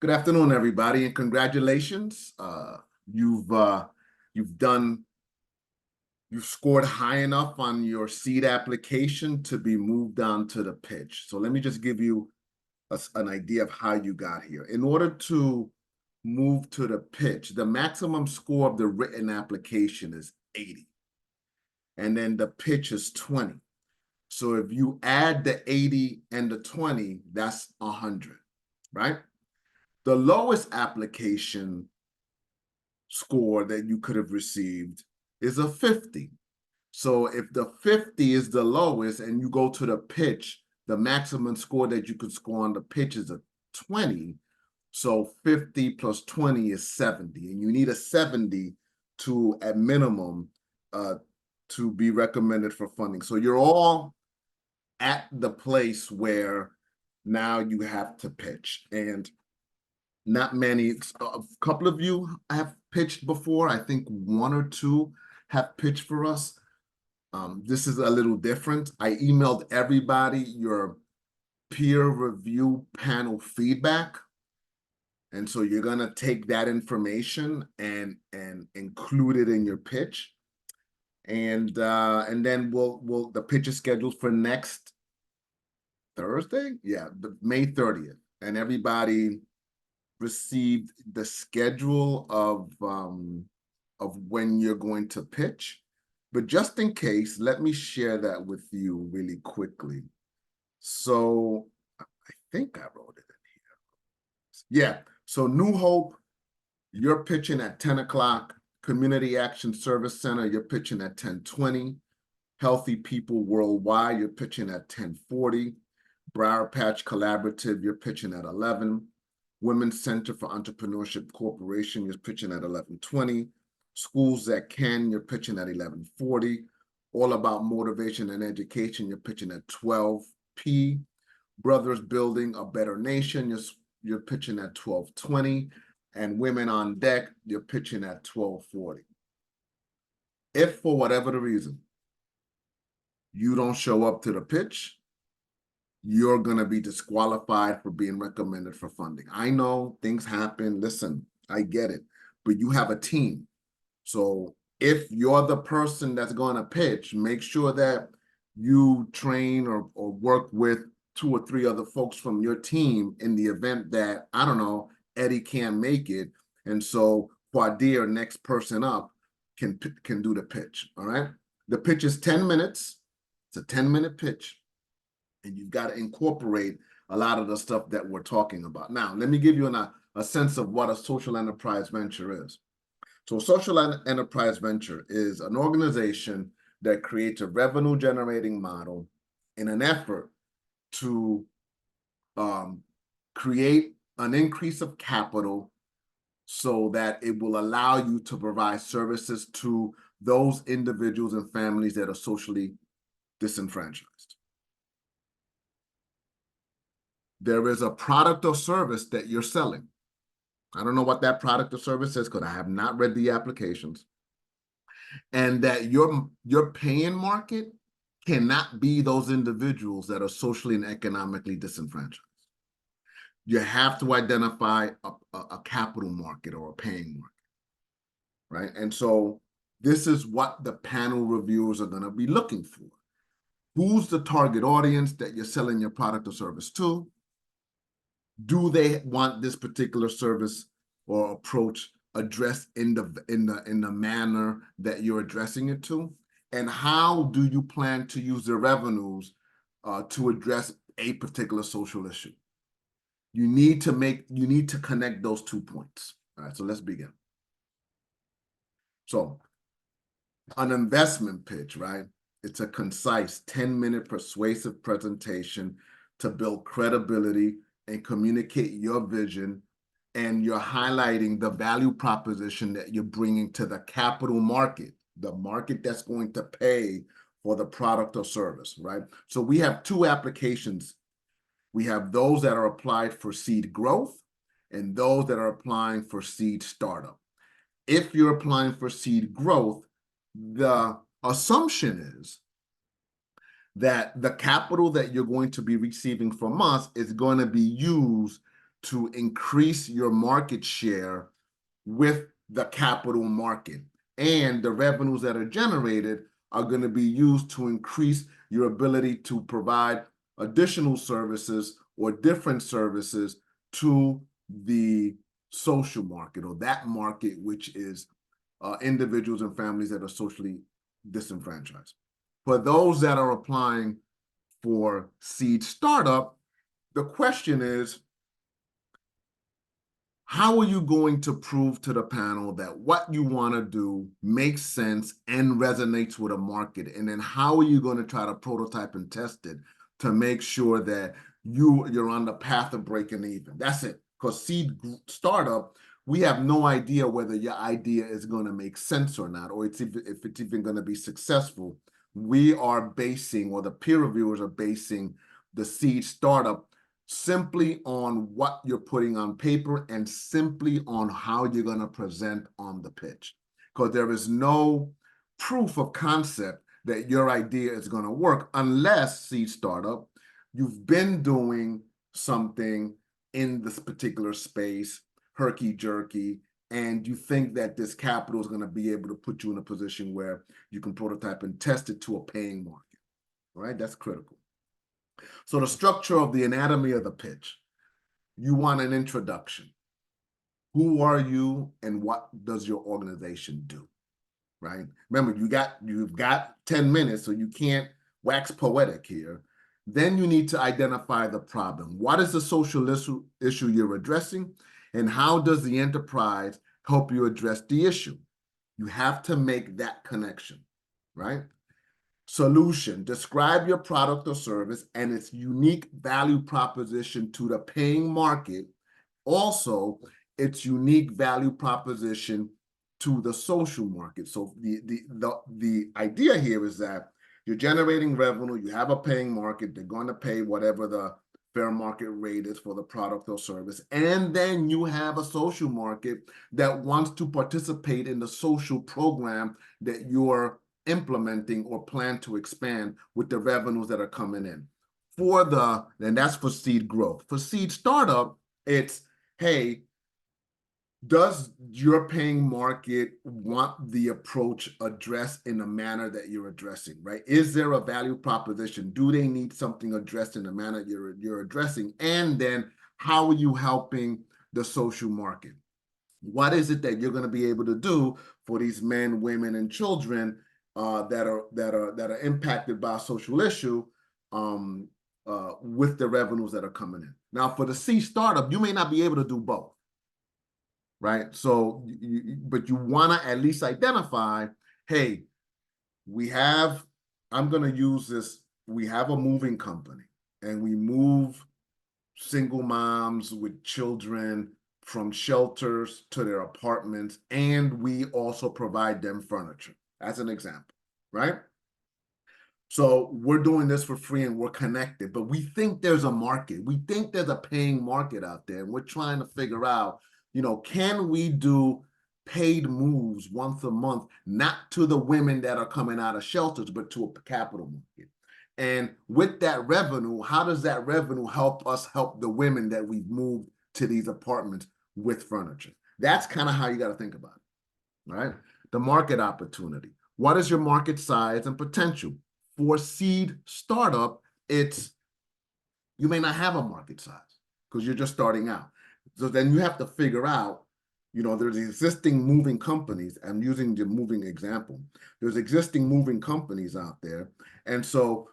Good afternoon, everybody, and congratulations. You've uh, you've done you've scored high enough on your seed application to be moved on to the pitch. So let me just give you an idea of how you got here. In order to move to the pitch, the maximum score of the written application is 80, and then the pitch is 20. So if you add the 80 and the 20, that's 100, right? The lowest application score that you could have received is a 50. So if the 50 is the lowest and you go to the pitch, the maximum score that you could score on the pitch is a 20. So 50 plus 20 is 70. And you need a 70 to, at minimum, to be recommended for funding. So you're all at the place where now you have to pitch. And not many, a couple of you have pitched before. I think one or two have pitched for us. This is a little different. I emailed everybody your peer review panel feedback. And so you're gonna take that information and include it in your pitch. And then the pitch is scheduled for next Thursday. Yeah, May 30th. And everybody received the schedule of when you're going to pitch. But just in case, let me share that with you really quickly. So I think I wrote it in here. Yeah, so New Hope, you're pitching at 10 o'clock. Community Action Service Center, you're pitching at 10:20. Healthy People Worldwide, you're pitching at 10:40. Briar Patch Collaborative, you're pitching at 11. Women's Center for Entrepreneurship Corporation, you're pitching at 11:20. Schools That Can, you're pitching at 11:40. All About Motivation and Education, you're pitching at 12 p. Brothers Building a Better Nation, you're pitching at 12:20. And Women on Deck, you're pitching at 12:40. If for whatever the reason you don't show up to the pitch, you're going to be disqualified for being recommended for funding. I know things happen. Listen, I get it, but you have a team. So if you're the person that's going to pitch, make sure that you train or work with 2 or 3 other folks from your team in the event that, I don't know, Eddie can't make it. And so Quadir, next person up, can do the pitch, all right? The pitch is 10 minutes. It's a 10-minute pitch. And you've got to incorporate a lot of the stuff that we're talking about. Now, let me give you a sense of what a social enterprise venture is. So a social enterprise venture is an organization that creates a revenue-generating model in an effort to create an increase of capital so that it will allow you to provide services to those individuals and families that are socially disenfranchised. There is a product or service that you're selling. I don't know what that product or service is because I have not read the applications. And that your paying market cannot be those individuals that are socially and economically disenfranchised. You have to identify a capital market or a paying market, right? And so this is what the panel reviewers are going to be looking for. Who's the target audience that you're selling your product or service to? Do they want this particular service or approach addressed in the manner that you're addressing it to? And how do you plan to use the revenues to address a particular social issue? You need to connect those 2 points. All right, so let's begin. So an investment pitch, right? It's a concise 10-minute persuasive presentation to build credibility and communicate your vision, and you're highlighting the value proposition that you're bringing to the capital market, the market that's going to pay for the product or service, right? So we have 2 applications. We have those that are applied for seed growth and those that are applying for seed startup. If you're applying for seed growth, the assumption is that the capital that you're going to be receiving from us is going to be used to increase your market share with the capital market. And the revenues that are generated are going to be used to increase your ability to provide additional services or different services to the social market, or that market which is individuals and families that are socially disenfranchised. For those that are applying for seed startup, the question is, how are you going to prove to the panel that what you want to do makes sense and resonates with a market? And then how are you going to try to prototype and test it to make sure that you're on the path of breaking even? That's it. Because seed startup, we have no idea whether your idea is going to make sense or not, or if it's even going to be successful. We are basing, or the peer reviewers are basing, the seed startup simply on what you're putting on paper and simply on how you're going to present on the pitch. Because there is no proof of concept that your idea is going to work unless, seed startup, you've been doing something in this particular space, herky-jerky, and you think that this capital is going to be able to put you in a position where you can prototype and test it to a paying market. All right, that's critical. So the structure of the anatomy of the pitch, you want an introduction. Who are you and what does your organization do, right? Remember, you've got 10 minutes, so you can't wax poetic here. Then you need to identify the problem. What is the social issue you're addressing, and how does the enterprise help you address the issue? You have to make that connection, right? Solution, describe your product or service and its unique value proposition to the paying market. Also, its unique value proposition to the social market. So the idea here is that you're generating revenue, you have a paying market, they're going to pay whatever the fair market rate is for the product or service. And then you have a social market that wants to participate in the social program that you're implementing or plan to expand with the revenues that are coming in. And that's for seed growth. For seed startup, it's, hey, does your paying market want the approach addressed in the manner that you're addressing, right? Is there a value proposition? Do they need something addressed in the manner you're addressing? And then how are you helping the social market? What is it that you're going to be able to do for these men, women, and children that are impacted by a social issue with the revenues that are coming in? Now, for the C startup, you may not be able to do both, right? So, but you want to at least identify, hey, I'm going to use this, we have a moving company, and we move single moms with children from shelters to their apartments, and we also provide them furniture, as an example, right? So we're doing this for free and we're connected, but we think there's a market. We think there's a paying market out there, and we're trying to figure out, can we do paid moves once a month, not to the women that are coming out of shelters, but to a capital market? And with that revenue, how does that revenue help us help the women that we've moved to these apartments with furniture? That's kind of how you got to think about it, right? The market opportunity. What is your market size and potential? For seed startup, you may not have a market size because you're just starting out. So then you have to figure out, there's existing moving companies. I'm using the moving example. There's existing moving companies out there. And so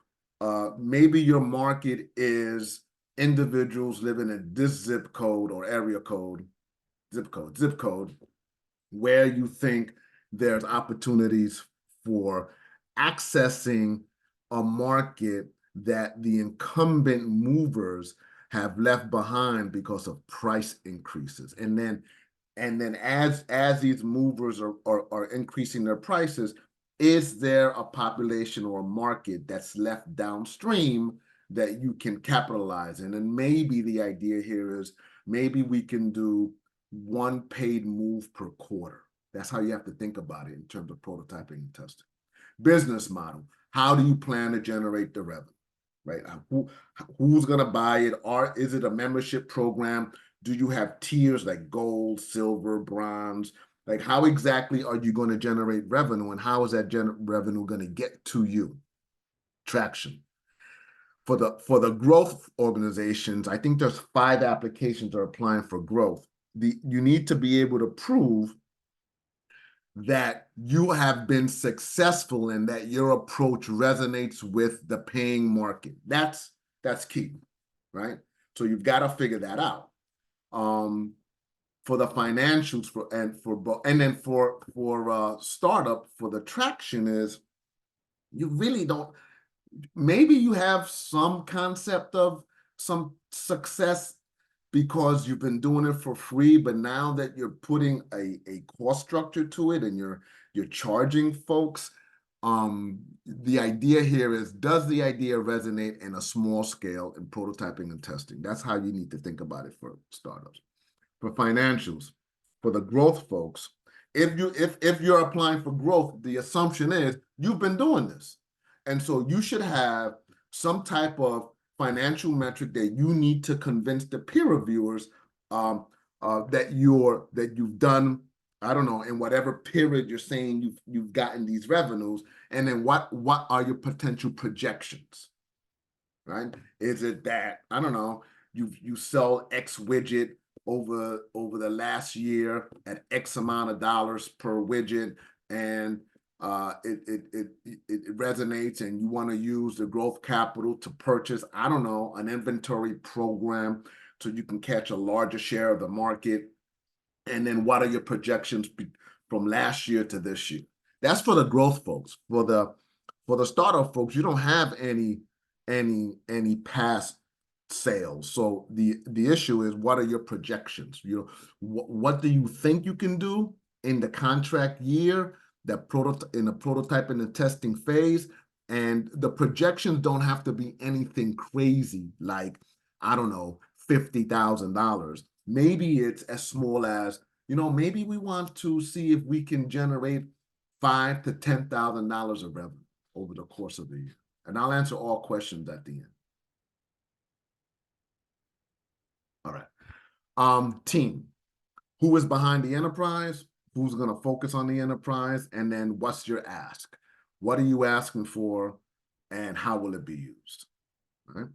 maybe your market is individuals living in this zip code or area code, zip code, where you think there's opportunities for accessing a market that the incumbent movers have left behind because of price increases. And then as these movers are increasing their prices, is there a population or a market that's left downstream that you can capitalize in? And maybe the idea here is maybe we can do one paid move per quarter. That's how you have to think about it in terms of prototyping and testing. Business model. How do you plan to generate the revenue, right? Who's going to buy it? Is it a membership program? Do you have tiers like gold, silver, bronze? Like, how exactly are you going to generate revenue, and how is that revenue going to get to you? Traction. For the growth organizations, I think there's 5 applications that are applying for growth. You need to be able to prove that you have been successful and that your approach resonates with the paying market. That's key, right? So you've got to figure that out. For the financials, and then for startup, for the traction is, you really don't, maybe you have some concept of some success because you've been doing it for free, but now that you're putting a cost structure to it and you're charging folks, the idea here is, does the idea resonate in a small scale in prototyping and testing? That's how you need to think about it for startups. For financials, for the growth folks, if you're applying for growth, the assumption is you've been doing this. And so you should have some type of financial metric that you need to convince the peer reviewers that you've done, I don't know, in whatever period you're saying you've gotten these revenues, and then what are your potential projections, right? Is it that, I don't know, you sell X widget over the last year at X amount of dollars per widget, and it resonates, and you want to use the growth capital to purchase, I don't know, an inventory program so you can catch a larger share of the market. And then what are your projections from last year to this year? That's for the growth folks. For the startup folks, you don't have any past sales. So the issue is, what are your projections? What do you think you can do in the contract year, in the prototyping and testing phase? And the projections don't have to be anything crazy, like, I don't know, $50,000. Maybe it's as small as, maybe we want to see if we can generate $5,000 to $10,000 of revenue over the course of the year. And I'll answer all questions at the end. All right. Team. Who is behind the enterprise? Who's going to focus on the enterprise? And then what's your ask? What are you asking for? And how will it be used? All right.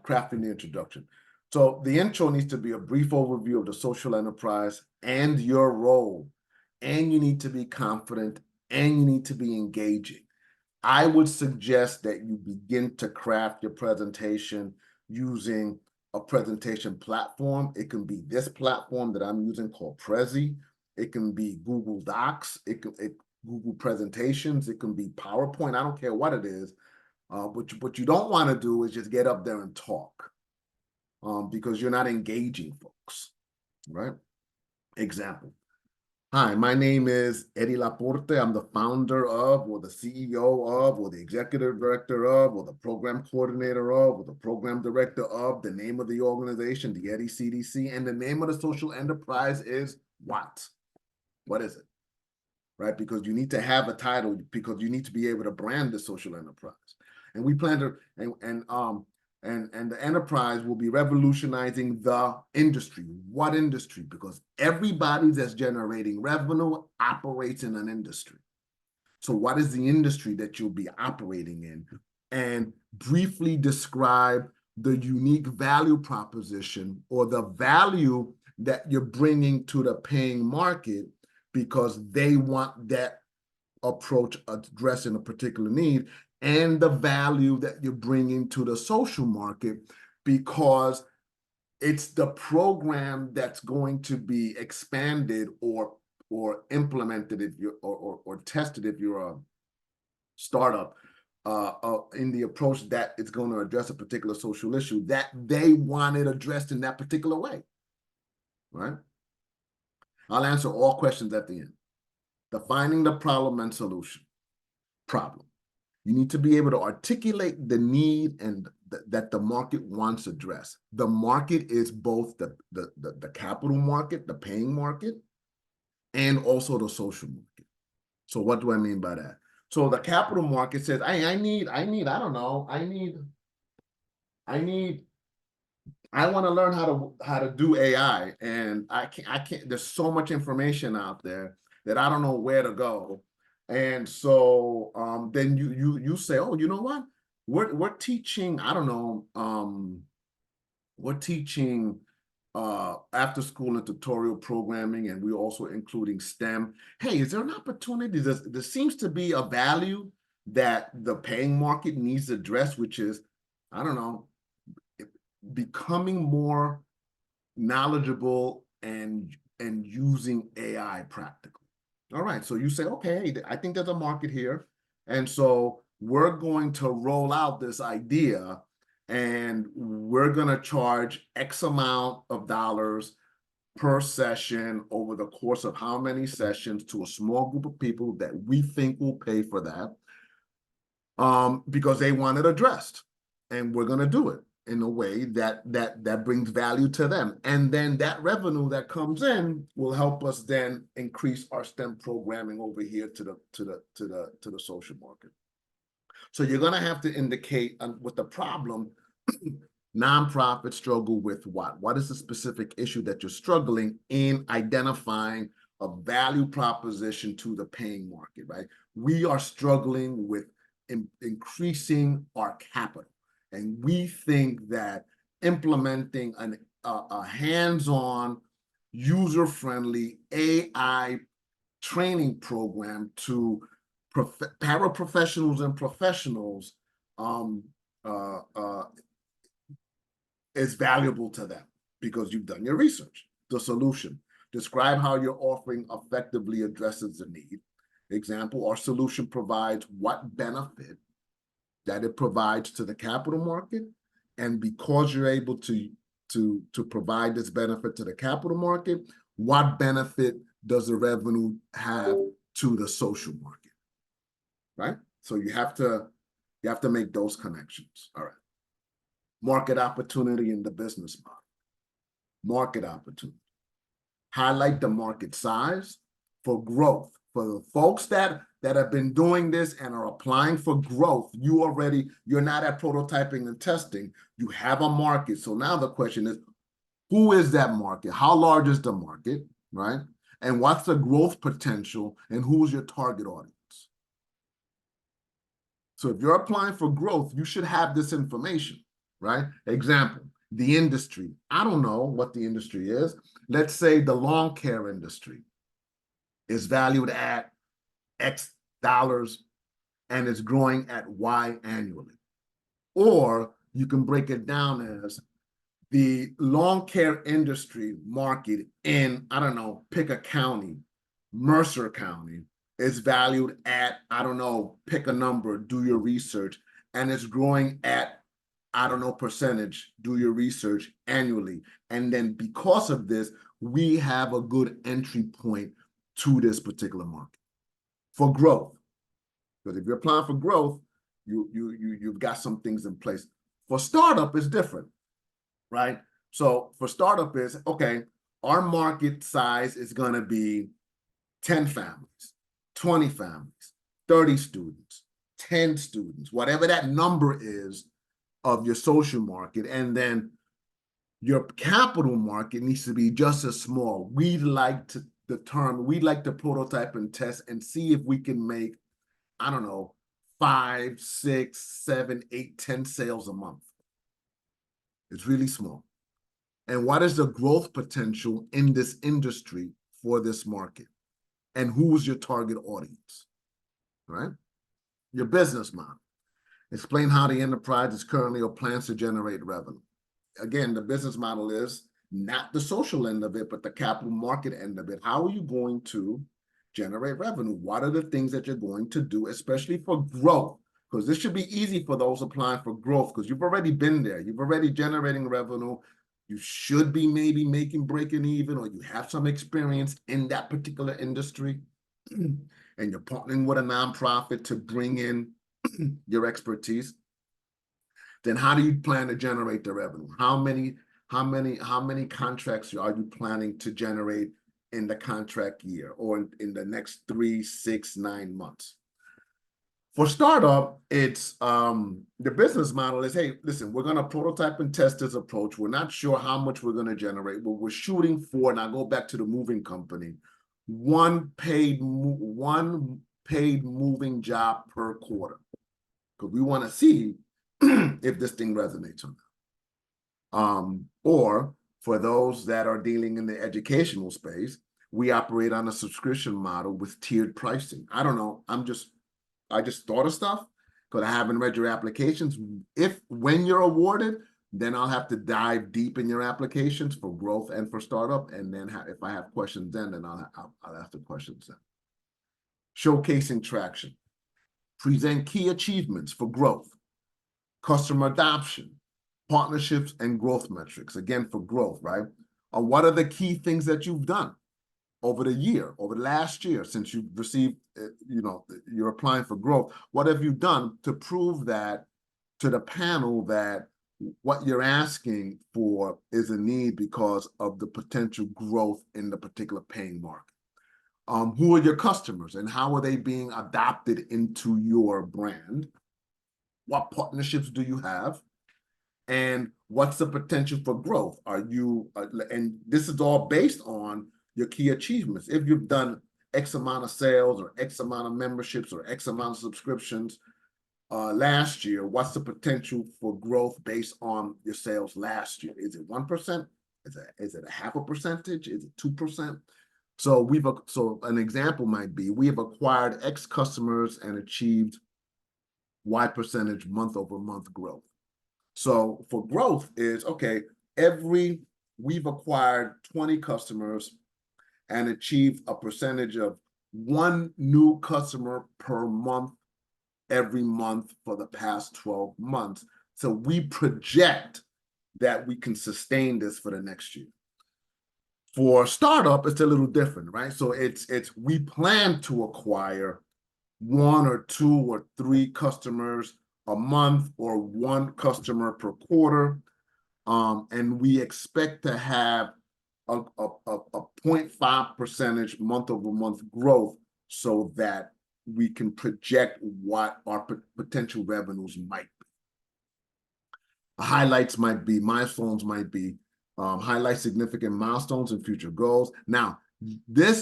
Crafting the introduction. So the intro needs to be a brief overview of the social enterprise and your role. And you need to be confident, and you need to be engaging. I would suggest that you begin to craft your presentation using a presentation platform. It can be this platform that I'm using called Prezi. It can be Google Docs. Google Presentations. It can be PowerPoint. I don't care what it is. What you don't want to do is just get up there and talk, because you're not engaging folks, right? Example. Hi, my name is Eddie Laporte. I'm the founder of, or the CEO of, or the executive director of, or the program coordinator of, or the program director of, the name of the organization, the Eddie CDC, and the name of the social enterprise is what? What is it? Right? Because you need to have a title, because you need to be able to brand the social enterprise. And we plan to, and the enterprise will be revolutionizing the industry. What industry? Because everybody that's generating revenue operates in an industry. So what is the industry that you'll be operating in? And briefly describe the unique value proposition, or the value that you're bringing to the paying market, because they want that approach addressing a particular need, and the value that you're bringing to the social market, because it's the program that's going to be expanded or implemented if you're or tested if you're a startup in the approach that it's going to address a particular social issue that they want it addressed in that particular way, right? I'll answer all questions at the end. Defining the problem and solution. Problem. You need to be able to articulate the need and that the market wants addressed. The market is both the capital market, the paying market, and also the social market. So what do I mean by that? So the capital market says, I need I want to learn how to do AI, and I can't. There's so much information out there that I don't know where to go. And so then you say, oh, you know what? We're teaching. I don't know. We're teaching after school and tutorial programming, and we're also including STEM. Hey, is there an opportunity? There seems to be a value that the paying market needs to address, which is, I don't know, becoming more knowledgeable and using AI practically. All right, so you say, okay, I think there's a market here. And so we're going to roll out this idea, and we're going to charge X amount of dollars per session over the course of how many sessions to a small group of people that we think will pay for that, because they want it addressed. And we're going to do it in a way that brings value to them. And then that revenue that comes in will help us then increase our STEM programming over here to the social market. So you're going to have to indicate what the problem nonprofits struggle with. What is the specific issue that you're struggling in identifying a value proposition to the paying market, right? We are struggling with increasing our capital. And we think that implementing a hands-on, user-friendly AI training program to paraprofessionals and professionals is valuable to them because you've done your research. The solution. Describe how your offering effectively addresses the need. Example, our solution provides what benefit that it provides to the capital market. And because you're able to provide this benefit to the capital market, what benefit does the revenue have to the social market, right? So you have to make those connections. All right. Market opportunity in the business model. Market opportunity. Highlight the market size for growth. For the folks that have been doing this and are applying for growth, you're not at prototyping and testing. You have a market. So now the question is, who is that market? How large is the market, right? And what's the growth potential, and who's your target audience? So if you're applying for growth, you should have this information, right? Example, the industry. I don't know what the industry is. Let's say the lawn care industry is valued at X dollars and is growing at Y annually. Or you can break it down as the lawn care industry market in, I don't know, pick a county, Mercer County, is valued at, I don't know, pick a number, do your research, and it's growing at, I don't know, percentage, do your research annually. And then because of this, we have a good entry point to this particular market for growth. Because if you're applying for growth, you've got some things in place. For startup, it's different, right? So for startup is, okay, our market size is going to be 10 families, 20 families, 30 students, 10 students, whatever that number is of your social market. And then your capital market needs to be just as small. We'd like to prototype and test and see if we can make, I don't know, 5, 6, 7, 8, 10 sales a month. It's really small. And what is the growth potential in this industry for this market? And who is your target audience, right? Your business model. Explain how the enterprise is currently or plans to generate revenue. Again, the business model is not the social end of it, but the capital market end of it. How are you going to generate revenue? What are the things that you're going to do, especially for growth? Because this should be easy for those applying for growth because you've already been there. You've already generating revenue. You should be maybe breaking even, or you have some experience in that particular industry, and you're partnering with a nonprofit to bring in your expertise. Then how do you plan to generate the revenue? How many contracts are you planning to generate in the contract year or in the next 3, 6, 9 months? For startup, it's the business model is, hey, listen, we're going to prototype and test this approach. We're not sure how much we're going to generate, but we're shooting for, and I go back to the moving company, one paid moving job per quarter, because we want to see if this thing resonates or not. Or for those that are dealing in the educational space, we operate on a subscription model with tiered pricing. I don't know. I just thought of stuff because I haven't read your applications. When you're awarded, then I'll have to dive deep in your applications for growth and for startup. And then if I have questions then I'll ask the questions then. Showcasing traction. Present key achievements for growth, customer adoption, partnerships, and growth metrics. Again, for growth, right? What are the key things that you've done over the last year, since you've received, you're applying for growth? What have you done to prove that to the panel that what you're asking for is a need because of the potential growth in the particular paying market? Who are your customers and how are they being adopted into your brand? What partnerships do you have? And what's the potential for growth? Are you, and this is all based on your key achievements. If you've done X amount of sales or X amount of memberships or X amount of subscriptions last year, what's the potential for growth based on your sales last year? Is it 1%? Is it a half a percentage? Is it 2%? So an example might be, we have acquired X customers and achieved Y percentage month-over-month growth. So for growth is, okay, we've acquired 20 customers and achieved a percentage of 1 new customer per month every month for the past 12 months. So we project that we can sustain this for the next year. For startup, it's a little different, right? So it's we plan to acquire 1 or 2 or 3 customers a month or 1 customer per quarter. And we expect to have a 0.5 percentage month-over-month growth so that we can project what our potential revenues might be. Highlights might be, milestones might be, highlight significant milestones and future goals. Now,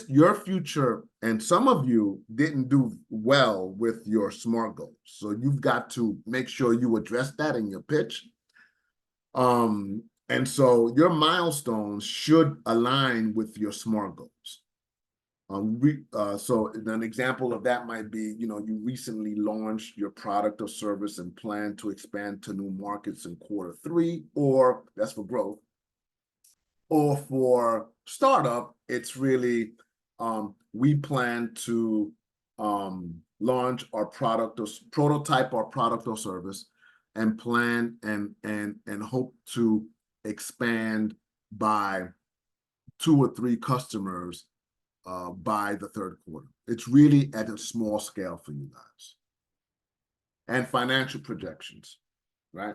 your future, and some of you didn't do well with your SMART goals. So you've got to make sure you address that in your pitch. And so your milestones should align with your SMART goals. So an example of that might be, you recently launched your product or service and plan to expand to new markets in Q3, or that's for growth. Or for startup, it's really, we plan to launch our product or prototype our product or service and plan and hope to expand by 2 or 3 customers by the 3rd quarter. It's really at a small scale for you guys. And financial projections, right?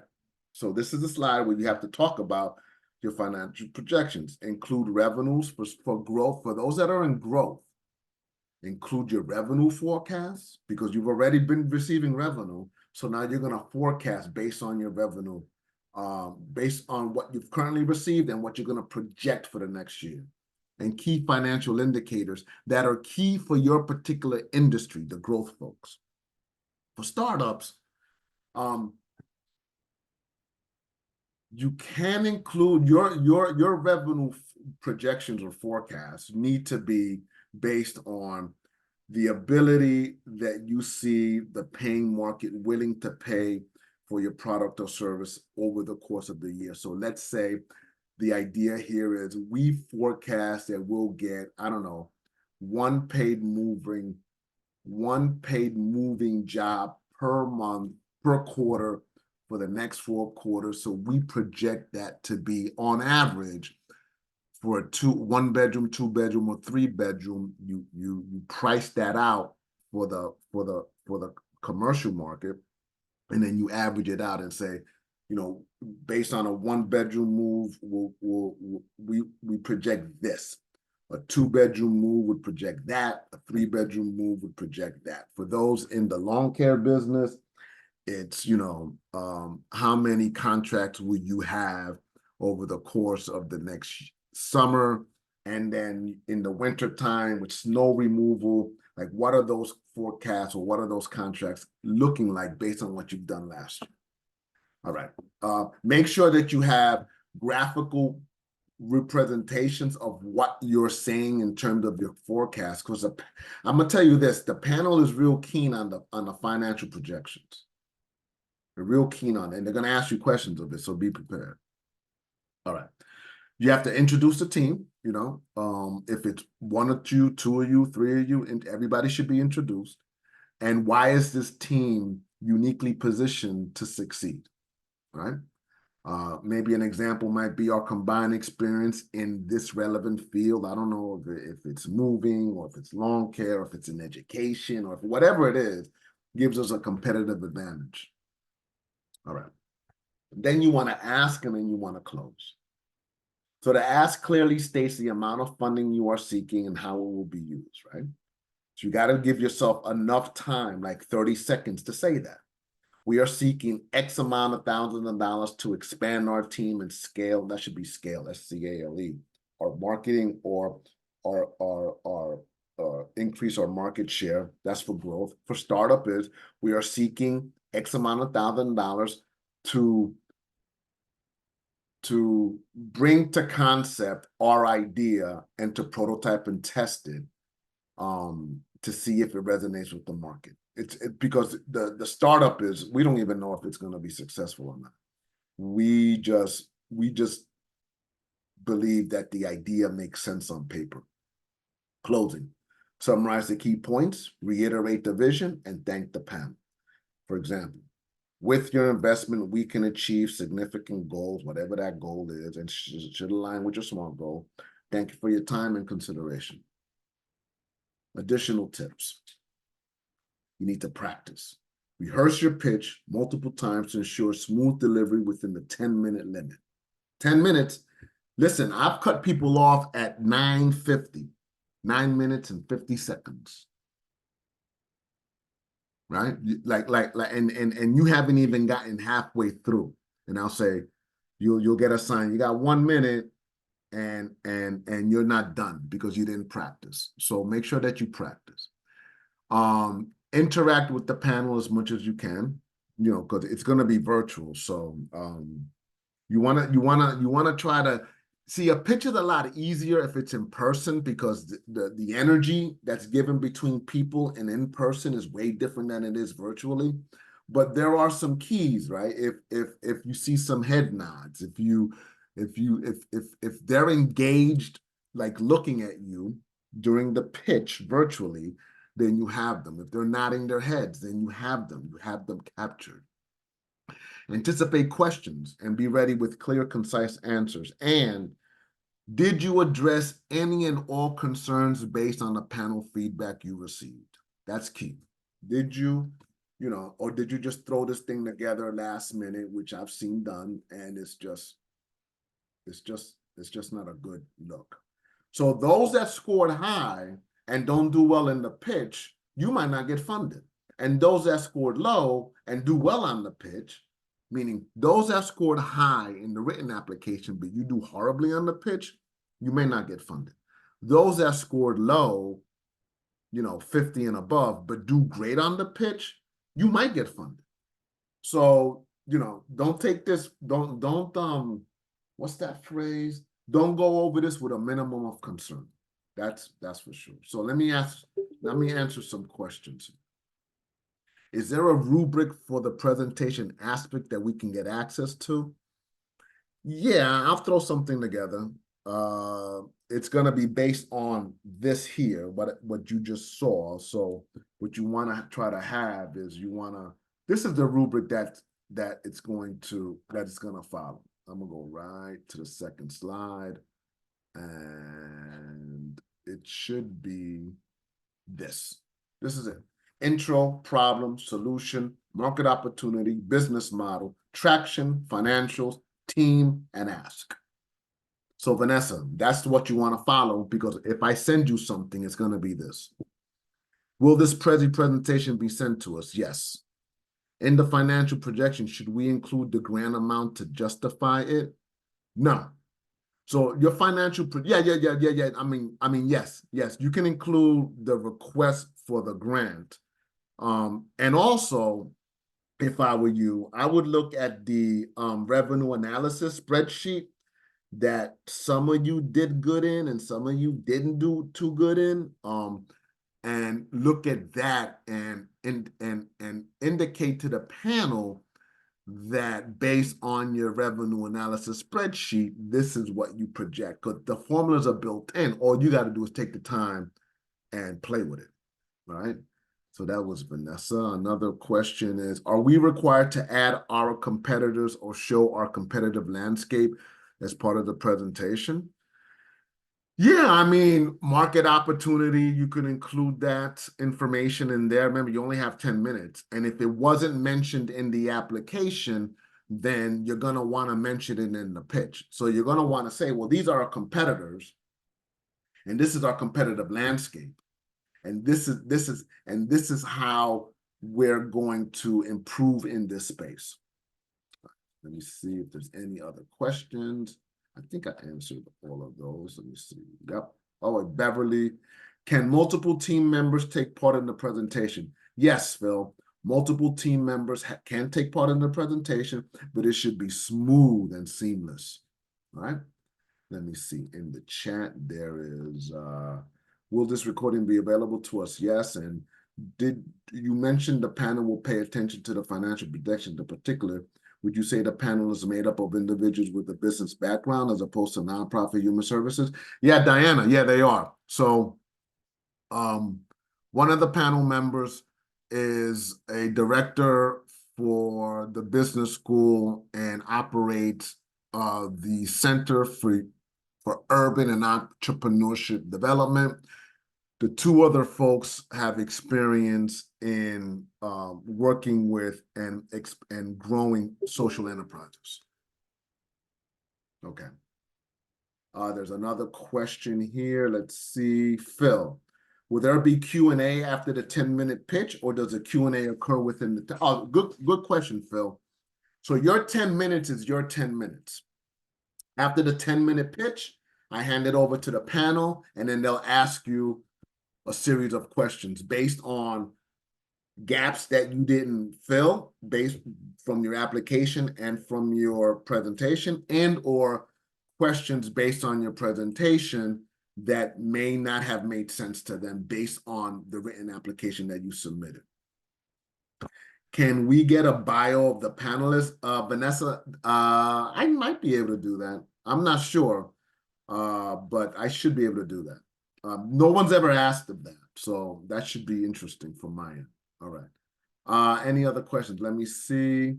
So this is a slide where you have to talk about your financial projections. Include revenues for growth. For those that are in growth, include your revenue forecasts, because you've already been receiving revenue. So now you're going to forecast based on your revenue, based on what you've currently received and what you're going to project for the next year. And key financial indicators that are key for your particular industry, the growth folks. For startups, you can include your revenue projections or forecasts need to be based on the ability that you see the paying market willing to pay for your product or service over the course of the year. So let's say the idea here is we forecast that we'll get, I don't know, one paid moving job per month, per quarter for the next 4 quarters. So we project that to be on average for a 1-bedroom, 2-bedroom, or 3-bedroom. You price that out for the commercial market, and then you average it out and say, based on a 1-bedroom move, we project this. A 2-bedroom move would project that. A 3-bedroom move would project that. For those in the lawn care business, it's, how many contracts will you have over the course of the next summer? And then in the winter time with snow removal, like what are those forecasts or what are those contracts looking like based on what you've done last year? All right. Make sure that you have graphical representations of what you're saying in terms of your forecast. Because I'm gonna tell you this: the panel is real keen on the financial projections. They're real keen on it, and they're gonna ask you questions of it. So be prepared. All right. You have to introduce the team. If it's one of you, two of you, three of you, and everybody should be introduced. And why is this team uniquely positioned to succeed? Right? Maybe an example might be our combined experience in this relevant field. I don't know if it's moving or if it's lawn care or if it's in education or if whatever it is, gives us a competitive advantage. All right. Then you want to ask and then you want to close. So the ask clearly states the amount of funding you are seeking and how it will be used, right? So you got to give yourself enough time, like 30 seconds to say that. We are seeking X amount of thousands of dollars to expand our team and scale. That should be scale, SCALE, or marketing or increase our market share. That's for growth. For startup is we are seeking X amount of $1,000 to bring to concept our idea and to prototype and test it to see if it resonates with the market. It's because the startup is, we don't even know if it's going to be successful or not. We just believe that the idea makes sense on paper. Closing. Summarize the key points, reiterate the vision, and thank the panel. For example, with your investment, we can achieve significant goals, whatever that goal is, and should align with your SMART goal. Thank you for your time and consideration. Additional tips. You need to practice. Rehearse your pitch multiple times to ensure smooth delivery within the 10-minute limit. 10 minutes. Listen, I've cut people off at 9:50, 9 minutes and 50 seconds. Right? And you haven't even gotten halfway through. And I'll say, you'll get a sign. You got 1 minute and you're not done because you didn't practice. So make sure that you practice. Interact with the panel as much as you can, because it's going to be virtual. So you want to try to see a pitch is a lot easier if it's in person because the energy that's given between people and in person is way different than it is virtually. But there are some keys, right? If you see some head nods, if they're engaged, like looking at you during the pitch virtually, then you have them. If they're nodding their heads, then you have them. You have them captured. Anticipate questions and be ready with clear, concise answers. And did you address any and all concerns based on the panel feedback you received? That's key. Did you, or did you just throw this thing together last minute, which I've seen done, and it's just not a good look. So those that scored high and don't do well in the pitch, you might not get funded. And those that scored low and do well on the pitch, meaning those that scored high in the written application, but you do horribly on the pitch, you may not get funded. Those that scored low, 50 and above, but do great on the pitch, you might get funded. So, don't take this, don't what's that phrase? Don't go over this with a minimum of concern. That's for sure. So let me answer some questions. Is there a rubric for the presentation aspect that we can get access to? Yeah, I'll throw something together. It's going to be based on this here, what you just saw. So what you want to try to have is this is the rubric that it's going to follow. I'm going to go right to the second slide, and it should be this. This is it. Intro, problem, solution, market opportunity, business model, traction, financials, team, and ask. So Vanessa, that's what you want to follow, because if I send you something, it's going to be this. Will this presentation be sent to us? Yes. In the financial projection, should we include the grant amount to justify it? No. So your financial, yeah. Yes. You can include the request for the grant. And also, if I were you, I would look at the revenue analysis spreadsheet that some of you did good in and some of you didn't do too good in. And look at that and indicate to the panel that based on your revenue analysis spreadsheet, this is what you project, because the formulas are built in. All you got to do is take the time and play with it, right? So that was Vanessa. Another question is, are we required to add our competitors or show our competitive landscape as part of the presentation? Yeah, I mean, market opportunity, you can include that information in there. Remember, you only have 10 minutes. And if it wasn't mentioned in the application, then you're going to want to mention it in the pitch. So you're going to want to say, well, these are our competitors, and this is our competitive landscape. And this is how we're going to improve in this space. Let me see if there's any other questions. I think I answered all of those. Let me see. Yep. Oh, Beverly, can multiple team members take part in the presentation? Yes, Phil. Multiple team members can take part in the presentation, but it should be smooth and seamless. All right. Let me see. In the chat, there is, will this recording be available to us? Yes. And did you mention the panel will pay attention to the financial projections in particular? Would you say the panel is made up of individuals with a business background as opposed to nonprofit human services? Yeah, Diana. Yeah, they are. So one of the panel members is a director for the business school and operates the Center for Urban and Entrepreneurship Development. The two other folks have experience in working with and growing social enterprises. Okay. There's another question here. Let's see. Phil, will there be Q&A after the 10-minute pitch, or does a Q&A occur within the Oh, good question, Phil. So your 10 minutes is your 10 minutes. After the 10-minute pitch, I hand it over to the panel, and then they'll ask you a series of questions based on gaps that you didn't fill based from your application and from your presentation, and or questions based on your presentation that may not have made sense to them based on the written application that you submitted. Can we get a bio of the panelists? Vanessa, I might be able to do that. I'm not sure, but I should be able to do that. No one's ever asked of that, so that should be interesting from my end. All right. Any other questions? Let me see.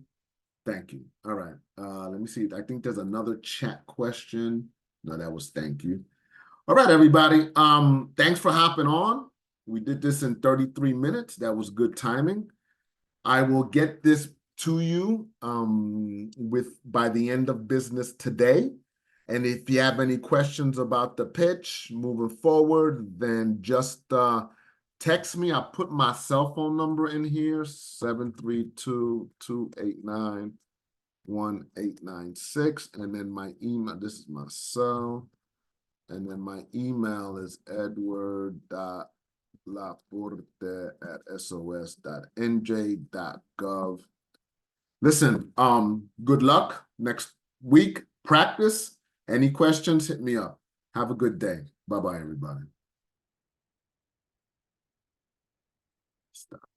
Thank you. All right. Let me see. I think there's another chat question. No, that was thank you. All right, everybody. Thanks for hopping on. We did this in 33 minutes. That was good timing. I will get this to you by the end of business today. And if you have any questions about the pitch moving forward, then just text me. I'll put my cell phone number in here, 732-289-1896. And then my email, this is my cell. And then my email is edward.laporte@sos.nj.gov. Listen, good luck next week. Practice. Any questions, hit me up. Have a good day. Bye-bye, everybody. Stop.